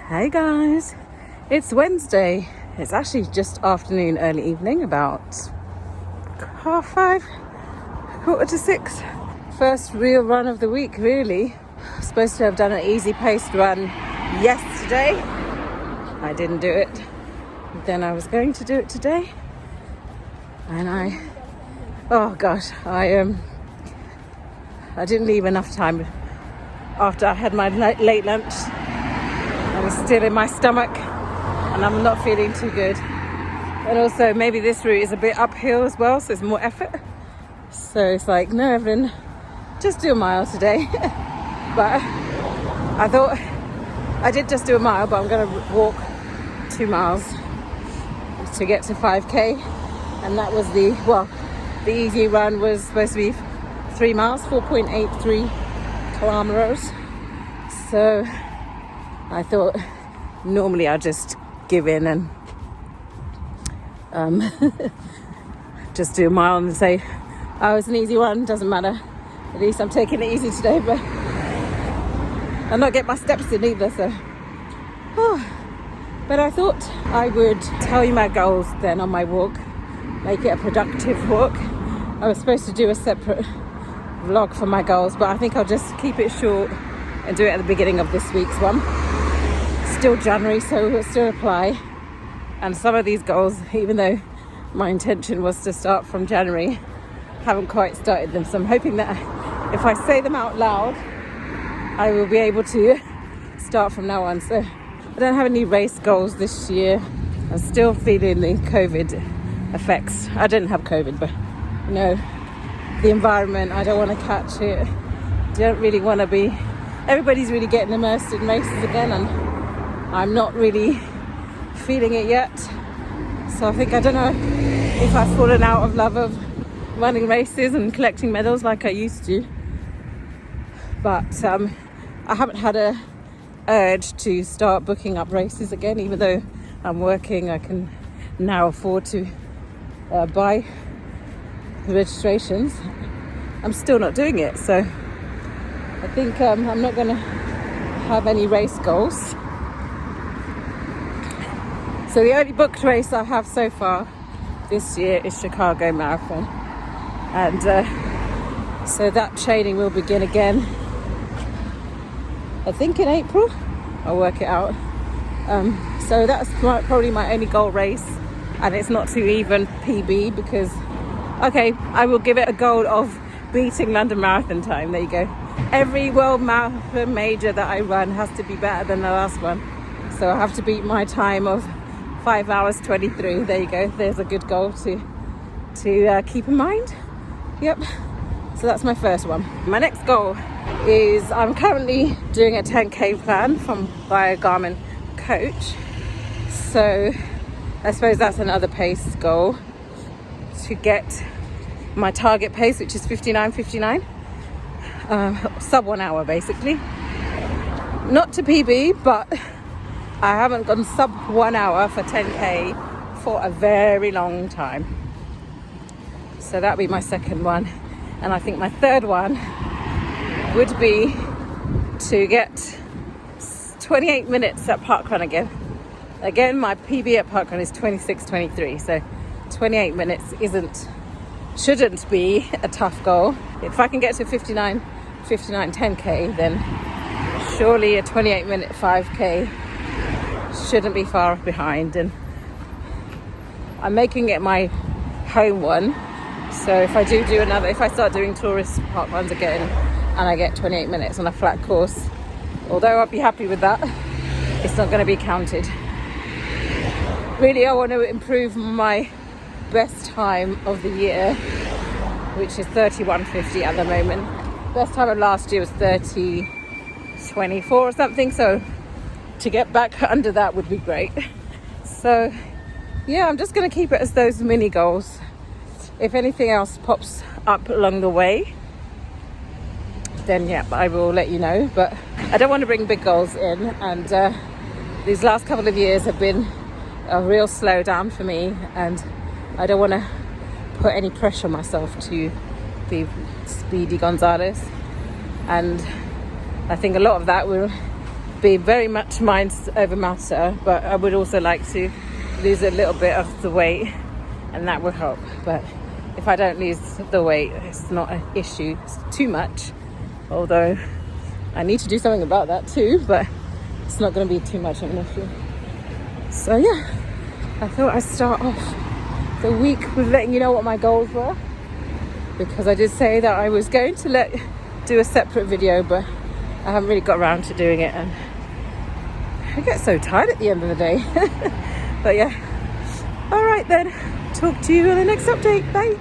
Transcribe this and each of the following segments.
Hey guys, it's Wednesday. It's actually just afternoon, early evening, about 5:30, 5:45. First real run of the week, really. Supposed to have done an easy paced run yesterday. I didn't do it. Then I was going to do it today. And I didn't leave enough time after I had my late lunch. I was still in my stomach and I'm not feeling too good. And also maybe this route is a bit uphill as well, so it's more effort. So it's like, no, Evelyn, just do a mile today. But I thought I did just do a mile, but I'm going to walk 2 miles to get to 5k. And that was the easy run was supposed to be 3 miles, 4.83 kilometers. So I thought normally I'd just give in and just do a mile and say, oh, it's an easy one, doesn't matter. At least I'm taking it easy today, but I'll not get my steps in either, so. But I thought I would tell you my goals then on my walk, make it a productive walk. I was supposed to do a separate vlog for my goals, but I think I'll just keep it short and do it at the beginning of this week's one. Still January, so it'll still apply. And some of these goals, even though my intention was to start from January, haven't quite started them. So I'm hoping that if I say them out loud, I will be able to start from now on. So I don't have any race goals this year. I'm still feeling the COVID effects. I didn't have COVID, but you know, the environment, I don't want to catch it. Don't really want to be. Everybody's really getting immersed in races again, and I'm not really feeling it yet. So I don't know if I've fallen out of love of running races and collecting medals like I used to. But I haven't had a urge to start booking up races again. Even though I'm working, I can now afford to buy the registrations. I'm still not doing it. So I think I'm not going to have any race goals. So the only booked race I have so far this year is Chicago Marathon. And so that training will begin again, I think in April. I'll work it out. So that's probably my only goal race. And it's not to even PB because, okay, I will give it a goal of beating London Marathon time. There you go. Every World Marathon major that I run has to be better than the last one. So I have to beat my time of 5 hours 23. There you go. There's a good goal to keep in mind. Yep. So that's my first one. My next goal is I'm currently doing a 10k plan via Garmin Coach. So I suppose that's another pace goal to get my target pace, which is 59.59. Sub 1 hour basically. Not to PB, but I haven't gone sub 1 hour for 10k for a very long time. So that'll be my second one. And I think my third one would be to get 28 minutes at Parkrun again. Again, my PB at Parkrun is 26:23. So 28 minutes shouldn't be a tough goal. If I can get to 59 10k, then surely a 28-minute 5k shouldn't be far behind. And I'm making it my home one. So if I start doing tourist park runs again and I get 28 minutes on a flat course, although I'll be happy with that, it's not going to be counted. Really, I want to improve my best time of the year, which is 31:50 at the moment. Best time of last year was 30:24 or something, so to get back under that would be great. So yeah, I'm just going to keep it as those mini goals. If anything else pops up along the way, then yeah, I will let you know. But I don't want to bring big goals in, and these last couple of years have been a real slowdown for me, and I don't want to put any pressure on myself to be Speedy Gonzalez. And I think a lot of that will be very much mind over matter, but I would also like to lose a little bit of the weight, and that will help. But if I don't lose the weight, it's not an issue. It's too much, although I need to do something about that too, but it's not going to be too much of an issue. So yeah, I thought I'd start off the week with letting you know what my goals were, because I did say that I was going to do a separate video, but I haven't really got around to doing it, and I get so tired at the end of the day. But yeah, all right then, talk to you in the next update. Bye.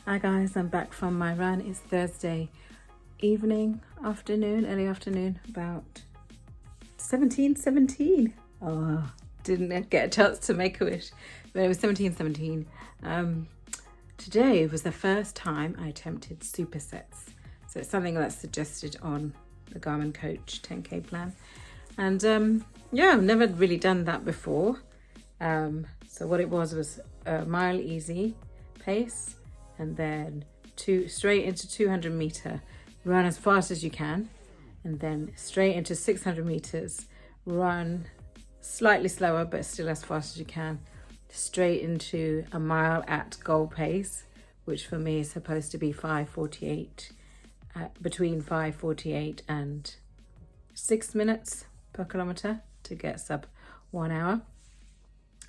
Hi guys, I'm back from my run. It's Thursday evening, early afternoon, about 17:17. Oh, didn't get a chance to make a wish, but it was 17:17. Today was the first time I attempted supersets. So it's something that's suggested on the Garmin Coach 10K plan. And yeah, I've never really done that before. So what it was a mile easy pace, and then straight into 200 meter, run as fast as you can, and then straight into 600 meters, run slightly slower but still as fast as you can, straight into a mile at goal pace, which for me is supposed to be 5:48, between 5:48 and 6 minutes per kilometer to get sub 1 hour.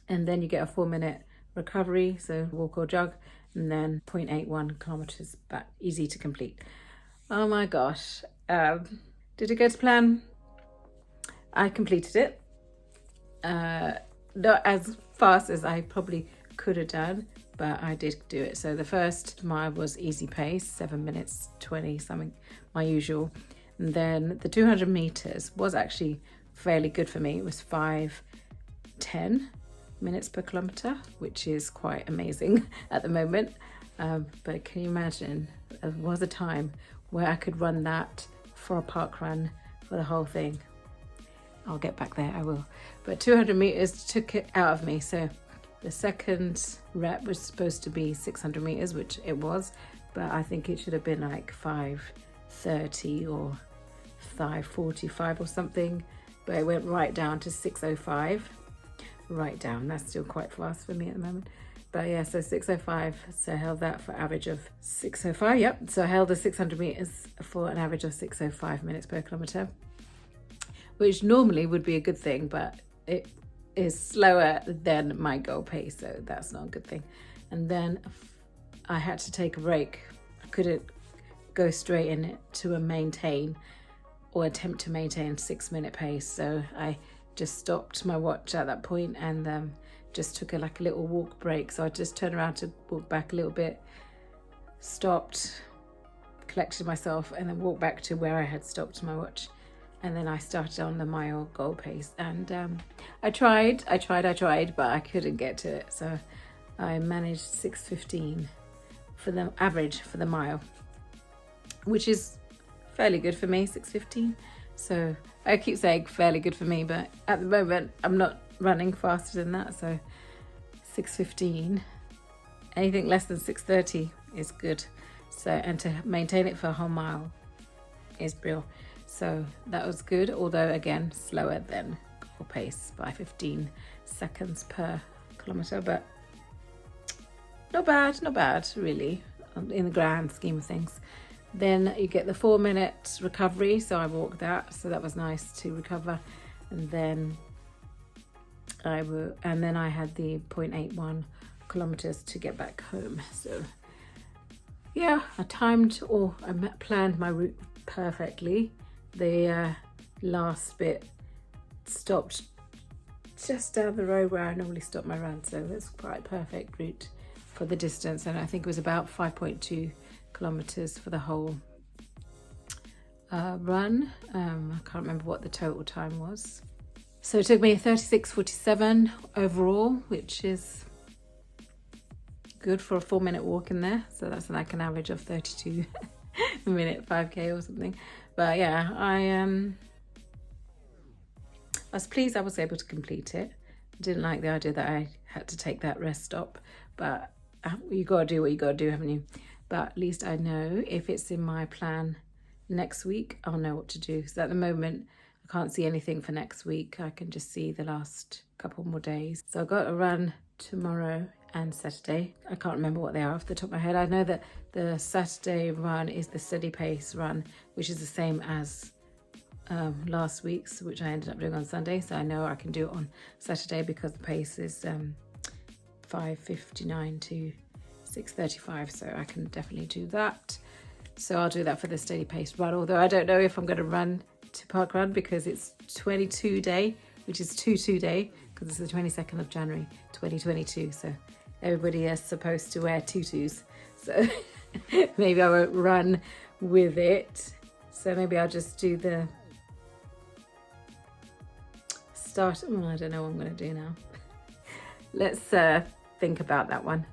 And then you get a 4-minute recovery, so walk or jog, and then 0.81 kilometers back, easy to complete. Oh my gosh, did it go to plan? I completed it. Not as fast as I probably could have done, but I did do it. So the first mile was easy pace, 7 minutes 20 something, my usual. And then the 200 meters was actually fairly good for me. It was 5:10 minutes per kilometer, which is quite amazing at the moment. But can you imagine, there was a time where I could run that for a park run for the whole thing. I'll get back there, I will. But 200 meters took it out of me. So the second rep was supposed to be 600 meters, which it was, but I think it should have been like 5:30 or 5:45 or something. But it went right down to 6:05. Right down, that's still quite fast for me at the moment. But yeah, so 6:05, so I held that for average of 6:05. Yep, so I held the 600 meters for an average of 6:05 minutes per kilometer, which normally would be a good thing, but it is slower than my goal pace, so that's not a good thing. And then I had to take a break. I couldn't go straight in to a maintain or attempt to maintain 6-minute pace, so I just stopped my watch at that point and just took a little walk break. So I just turned around to walk back a little bit, stopped, collected myself, and then walked back to where I had stopped my watch. And then I started on the mile goal pace, and I tried, but I couldn't get to it. So I managed 6:15 for the average for the mile, which is fairly good for me, 6:15. So I keep saying fairly good for me, but at the moment I'm not running faster than that. So 6:15, anything less than 6:30 is good. So, and to maintain it for a whole mile is brilliant. So that was good, although again slower than goal pace by 15 seconds per kilometer, but not bad really in the grand scheme of things. Then you get the 4-minute recovery, so I walked that, so that was nice to recover. And then I had the 0.81 kilometers to get back home. So yeah, I planned my route perfectly. The last bit stopped just down the road where I normally stop my run, so it's quite a perfect route for the distance. And I think it was about 5.2 kilometers for the whole run. I can't remember what the total time was. So it took me 36:47 overall, which is good for a 4-minute walk in there. So that's like an average of 32 minute 5k or something. But yeah, I was pleased I was able to complete it. I didn't like the idea that I had to take that rest stop, but you gotta do what you gotta do, haven't you? But at least I know if it's in my plan next week, I'll know what to do. So at the moment, I can't see anything for next week. I can just see the last couple more days. So I've got a run tomorrow and Saturday. I can't remember what they are off the top of my head. I know that the Saturday run is the steady pace run, which is the same as last week's, which I ended up doing on Sunday. So I know I can do it on Saturday because the pace is 5:59 to 6:35, so I can definitely do that. So I'll do that for the steady pace run, although I don't know if I'm going to run to Park Run because it's 22 day, which is 2-2 day, because it's the 22nd of January 2022. So everybody is supposed to wear tutus. So maybe I won't run with it. So maybe I'll just do the start. Oh, I don't know what I'm going to do now. Let's think about that one.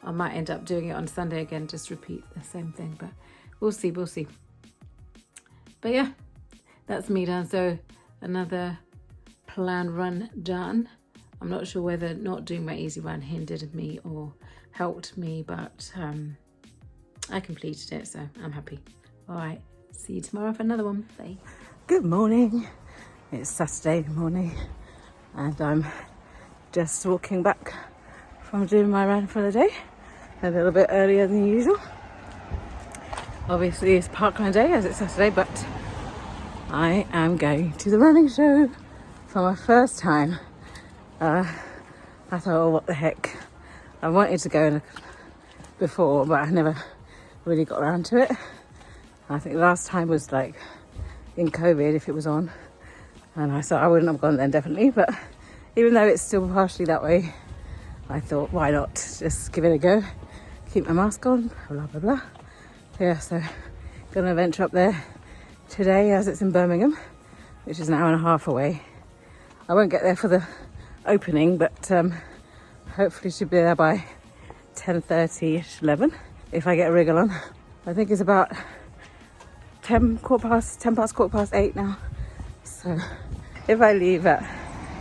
I might end up doing it on Sunday again, just repeat the same thing, but we'll see. But yeah, that's me done. So another planned run done. I'm not sure whether not doing my easy run hindered me or helped me, but I completed it, so I'm happy. All right, see you tomorrow for another one. Bye. Good morning. It's Saturday morning and I'm just walking back from doing my run for the day a little bit earlier than usual. Obviously it's parkrun day as it's Saturday, but I am going to the running show for my first time. I thought, oh, what the heck. I wanted to go before, but I never really got around to it. I think the last time was like in COVID, if it was on, and I thought I wouldn't have gone then definitely, but even though it's still partially that way, I thought, why not just give it a go, keep my mask on, blah blah blah. Yeah, so gonna venture up there today as it's in Birmingham, which is an hour and a half away. I won't get there for the opening, but hopefully should be there by 10:30ish, 11, if I get a wriggle on. I think it's about 10 past 8 now. So if I leave at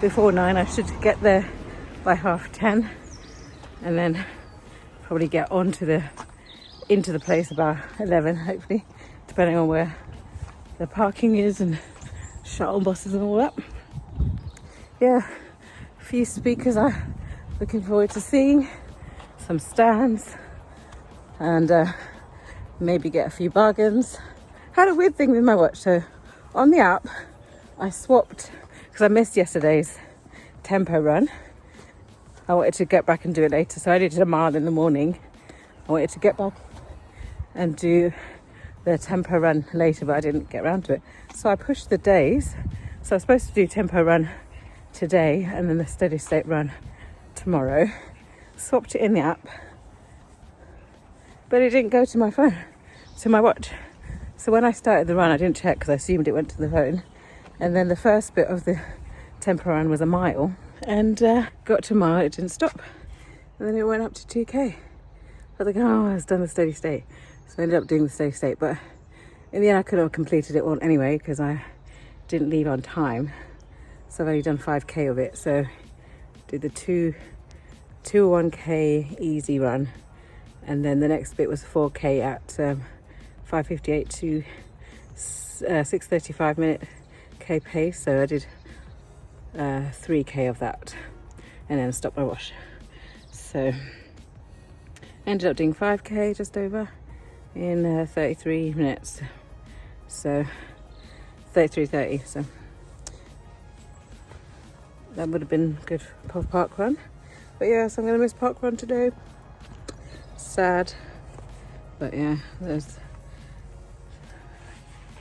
before 9, I should get there by 10:30, and then probably get into the place about 11, hopefully, depending on where the parking is and shuttle buses and all that. Yeah, a few speakers I'm looking forward to seeing, some stands, and maybe get a few bargains. Had a weird thing with my watch. So on the app I swapped, because I missed yesterday's tempo run. I wanted to get back and do it later, so I did a mile in the morning. I wanted to get back and do the tempo run later, but I didn't get around to it, so I pushed the days. So I was supposed to do tempo run today and then the steady state run tomorrow. Swapped it in the app, but it didn't go to my phone, to my watch. So when I started the run, I didn't check because I assumed it went to the phone. And then the first bit of the tempo run was a mile, and got to a mile, it didn't stop, and then it went up to 2k. I was like, oh, I was done the steady state. So I ended up doing the steady state, but in the end I could have completed it all anyway because I didn't leave on time. So I've only done 5k of it. So did the 1k easy run, and then the next bit was 4k at 5:58 to 6:35 minute k pace. So I did 3k of that and then stopped my wash. So ended up doing 5k just over in 33 minutes. So 33:30. So that would have been good for park run. But yeah, so I'm gonna miss park run today. Sad. But yeah,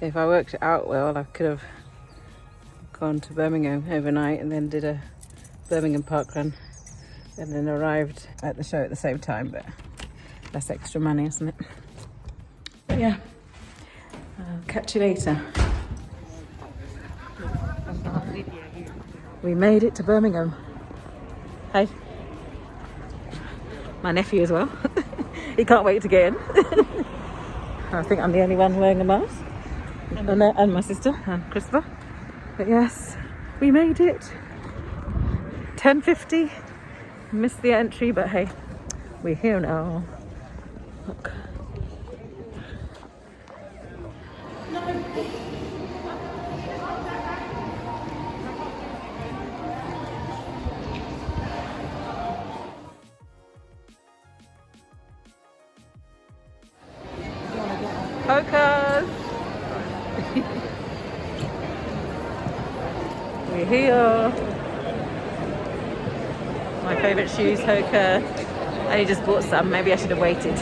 if I worked it out well, I could have gone to Birmingham overnight and then did a Birmingham park run and then arrived at the show at the same time, but that's extra money, isn't it? But yeah, I'll catch you later. We made it to Birmingham. Hey, my nephew as well. He can't wait to get in. I think I'm the only one wearing a mask, and my sister and Christopher. But yes, we made it. 10:50. Missed the entry, but hey, we're here now. Look. Hokas! We're here. My favourite shoes, Hoka. I only just bought some, maybe I should have waited.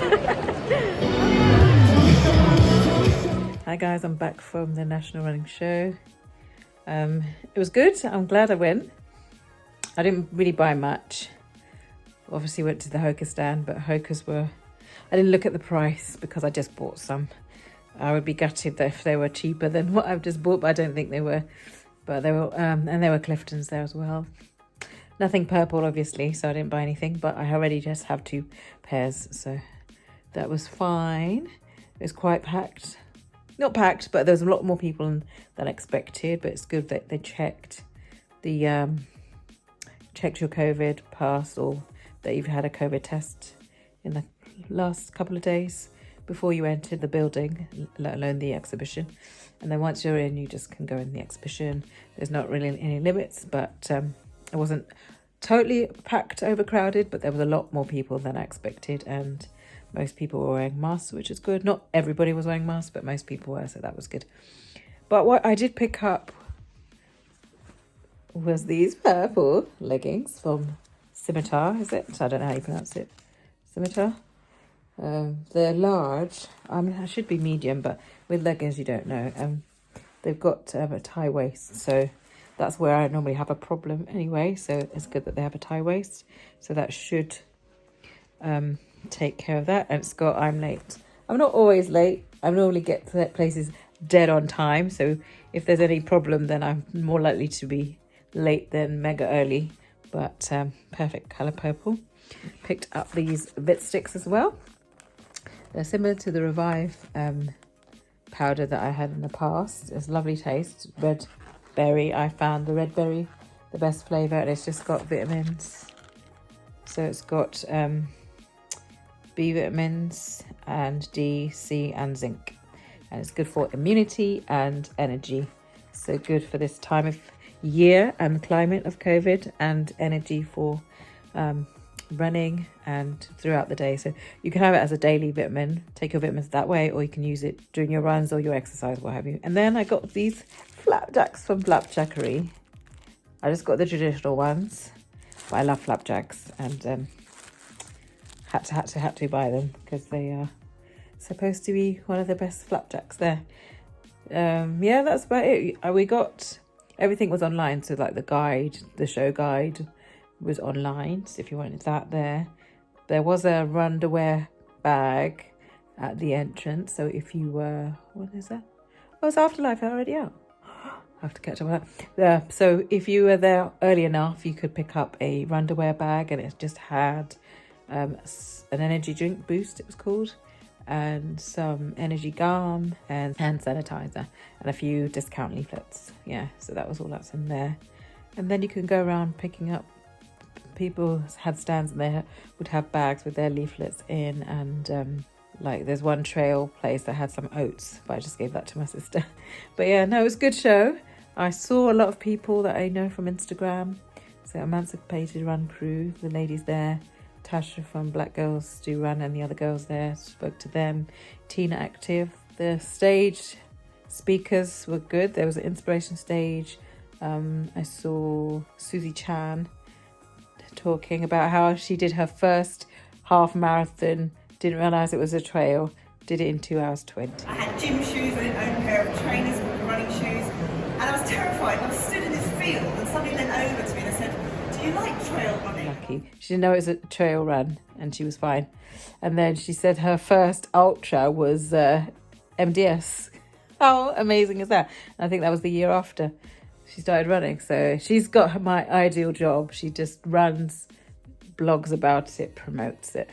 Hi guys, I'm back from the National Running Show. It was good, I'm glad I went. I didn't really buy much. Obviously went to the Hoka stand, but Hokas were... I didn't look at the price because I just bought some. I would be gutted if they were cheaper than what I've just bought, but I don't think they were. But they were, and there were Cliftons there as well. Nothing purple, obviously, so I didn't buy anything, but I already just have 2 pairs, so that was fine. It was quite packed. Not packed, but there was a lot more people than expected, but it's good that they checked the checked your COVID pass or that you've had a COVID test in the last couple of days before you entered the building, let alone the exhibition. And then once you're in, you just can go in the exhibition. There's not really any limits, but it wasn't totally packed, overcrowded, but there was a lot more people than I expected, and most people were wearing masks, which is good. Not everybody was wearing masks, but most people were, so that was good. But what I did pick up was these purple leggings from Scimitar, is it? I don't know how you pronounce it. Scimitar. They're large. I mean, I should be medium, but with leggings you don't know. They've got a tie waist, so that's where I normally have a problem anyway. So it's good that they have a tie waist. So that should take care of that. And it's got I'm late. I'm not always late. I normally get to places dead on time. So if there's any problem, then I'm more likely to be late than mega early. But perfect colour purple. Picked up these Vit sticks as well. They're similar to the Revive powder that I had in the past. It's a lovely taste. Red berry. I found the red berry the best flavour, and it's just got vitamins. So it's got B vitamins and D, C and zinc. And it's good for immunity and energy. So good for this time of year and climate of COVID, and energy for running and throughout the day. So you can have it as a daily vitamin, take your vitamins that way, or you can use it during your runs or your exercise, what have you. And then I got these flapjacks from Flapjackery. I just got the traditional ones, but I love flapjacks, and had to buy them because they are supposed to be one of the best flapjacks there. Yeah, that's about it. We got everything was online, so like the guide, the show guide was online, so if you wanted that, there was a underwear bag at the entrance. So if you were, what is that? Oh, it's Afterlife already out. I have to catch up with that. So if you were there early enough, you could pick up a underwear bag, and it just had an energy drink boost, it was called, and some energy gum and hand sanitizer and a few discount leaflets. Yeah, so that was all that's in there. And then you can go around picking up. People had stands and they would have bags with their leaflets in, and like there's one trail place that had some oats, but I just gave that to my sister. But yeah, no, it was a good show. I saw a lot of people that I know from Instagram. So Emancipated Run Crew, the ladies there, Tasha from Black Girls Do Run and the other girls there, spoke to them. Tina Active. The stage speakers were good. There was an inspiration stage. I saw Susie Chan talking about how she did her first half marathon, didn't realise it was a trail, did it in 2 hours 20. I had gym shoes, I didn't own a pair of trainers, running shoes, and I was terrified. I was stood in this field and somebody leant over to me and they said, "Do you like trail running?" Lucky. She didn't know it was a trail run, and she was fine. And then she said her first ultra was MDS. How amazing is that? And I think that was the year after she started running. So she's got my ideal job. She just runs, blogs about it, promotes it.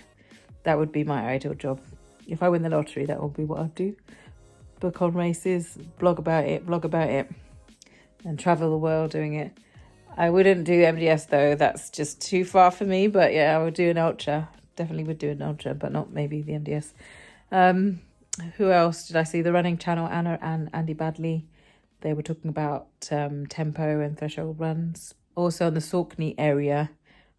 That would be my ideal job. If I win the lottery, that will be what I'd do. Book on races, blog about it, and travel the world doing it. I wouldn't do MDS though. That's just too far for me. But yeah, I would do an ultra. Definitely would do an ultra, but not maybe the MDS. Who else did I see? The Running Channel, Anna and Andy Badley. They were talking about tempo and threshold runs. Also in the Saucony area,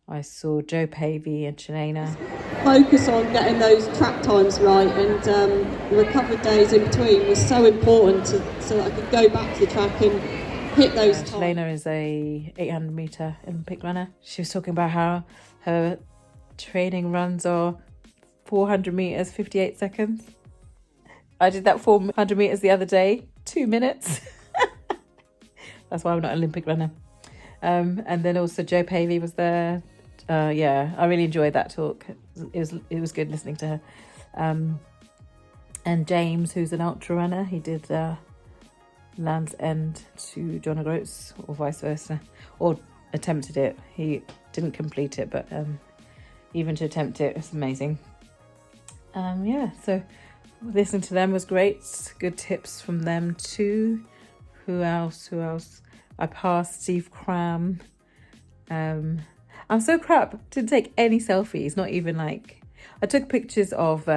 I saw Joe Pavey and Shanana. focus on getting those track times right, and the recovered days in between was so important so that I could go back to the track and hit those times. Shalena is a 800 meter Olympic runner. She was talking about how her training runs are 400 meters, 58 seconds. I did that 400 meters the other day, 2 minutes. That's why I'm not an Olympic runner. And then also Joe Pavey was there. Yeah, I really enjoyed that talk. It was good listening to her. And James, who's an ultra runner, he did Land's End to John O'Groats, or vice versa, or attempted it. He didn't complete it, but even to attempt it, it's amazing. Yeah, so listening to them was great. Good tips from them too. Who else? I passed Steve Cram. I'm so crap. Didn't take any selfies. Not even like, I took pictures of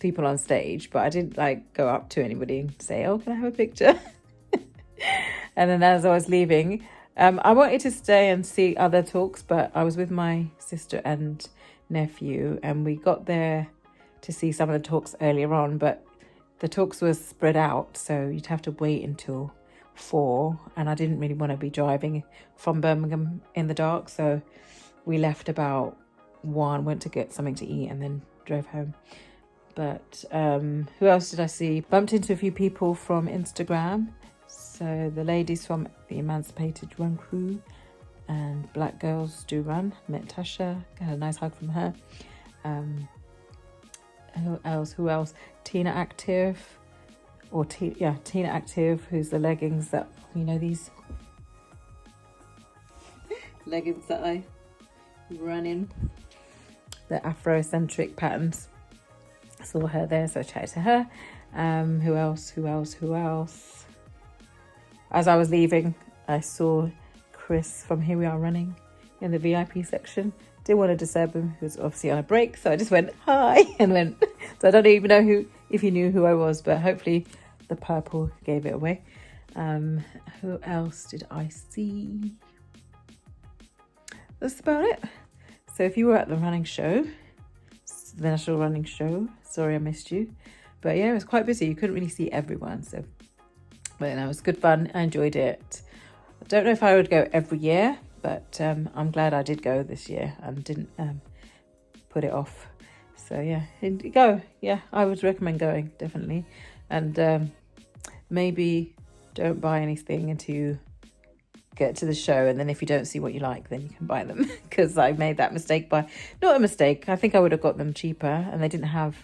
people on stage, but I didn't like go up to anybody and say, "Oh, can I have a picture?" And then as I was leaving, I wanted to stay and see other talks, but I was with my sister and nephew, and we got there to see some of the talks earlier on, but the talks were spread out, so you'd have to wait until 4, and I didn't really want to be driving from Birmingham in the dark, so we left about 1, went to get something to eat, and then drove home. But who else did I see? Bumped into a few people from Instagram. So the ladies from the Emancipated Run Crew and Black Girls Do Run. Met Tasha, had a nice hug from her. Who else? Tina Active, Tina Active, who's the leggings that, these leggings that I run in, the Afrocentric patterns. I saw her there, so I chatted to her. Who else? As I was leaving, I saw Chris from Here We Are Running in the VIP section. Didn't want to disturb him, he was obviously on a break, so I just went hi and went. So I don't even know if he knew who I was, but hopefully the purple gave it away. Who else did I see? That's about it. So if you were at the running show, the National Running Show, sorry I missed you, but yeah, it was quite busy. You couldn't really see everyone, so but it was good fun. I enjoyed it. I don't know if I would go every year, but I'm glad I did go this year and didn't put it off. So yeah, go. Yeah, I would recommend going, definitely. And maybe don't buy anything until you get to the show, and then if you don't see what you like, then you can buy them. Because I made that mistake not a mistake, I think I would have got them cheaper, and they didn't have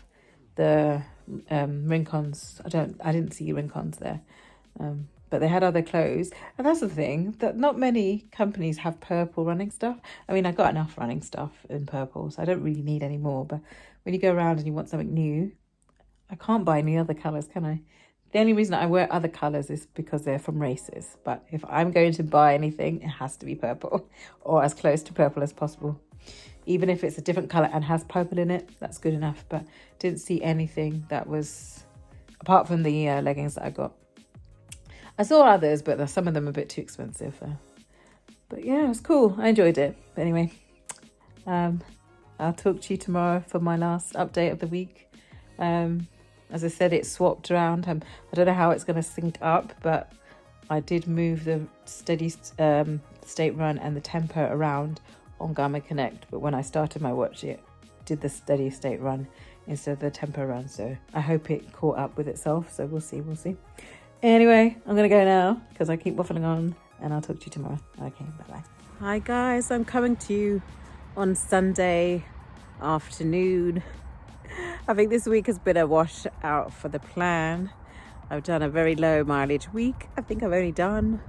the Rincons. I didn't see Rincons there. But they had other clothes, and that's the thing, that not many companies have purple running stuff. I mean, I got enough running stuff in purple, so I don't really need any more. But when you go around and you want something new, I can't buy any other colours, can I? The only reason I wear other colours is because they're from races. But if I'm going to buy anything, it has to be purple, or as close to purple as possible. Even if it's a different colour and has purple in it, that's good enough. But didn't see anything that was, apart from the leggings that I got. I saw others, but some of them are a bit too expensive. But yeah, it was cool. I enjoyed it. But anyway, I'll talk to you tomorrow for my last update of the week. As I said, it swapped around. I don't know how it's going to sync up, but I did move the steady state run and the tempo around on Garmin Connect. But when I started my watch, it did the steady state run instead of the tempo run. So I hope it caught up with itself. So we'll see. Anyway, I'm going to go now because I keep waffling on, and I'll talk to you tomorrow. Okay, bye-bye. Hi guys, I'm coming to you on Sunday afternoon. I think this week has been a wash out for the plan. I've done a very low mileage week. I think I've only done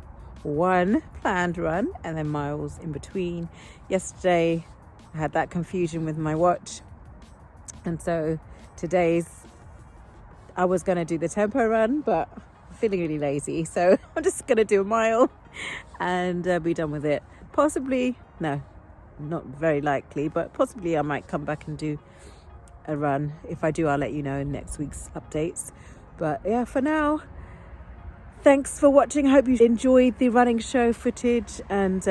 1 planned run and then miles in between. Yesterday I had that confusion with my watch, and so I was going to do the tempo run, but I'm feeling really lazy, so I'm just going to do a mile and be done with it. Possibly, no, not very likely, but possibly I might come back and do a run. If I do, I'll let you know in next week's updates. But yeah, for now, Thanks for watching. I hope you enjoyed the running show footage and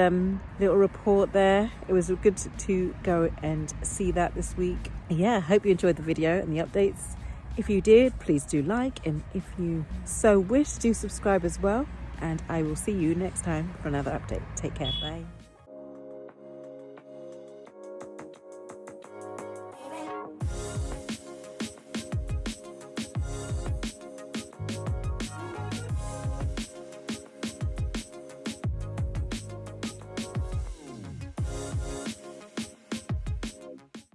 little report there. It was good to go and see that this week. Yeah, hope you enjoyed the video and the updates. If you did, please do like, and if you so wish, do subscribe as well. And I will see you next time for another update. Take care. Bye.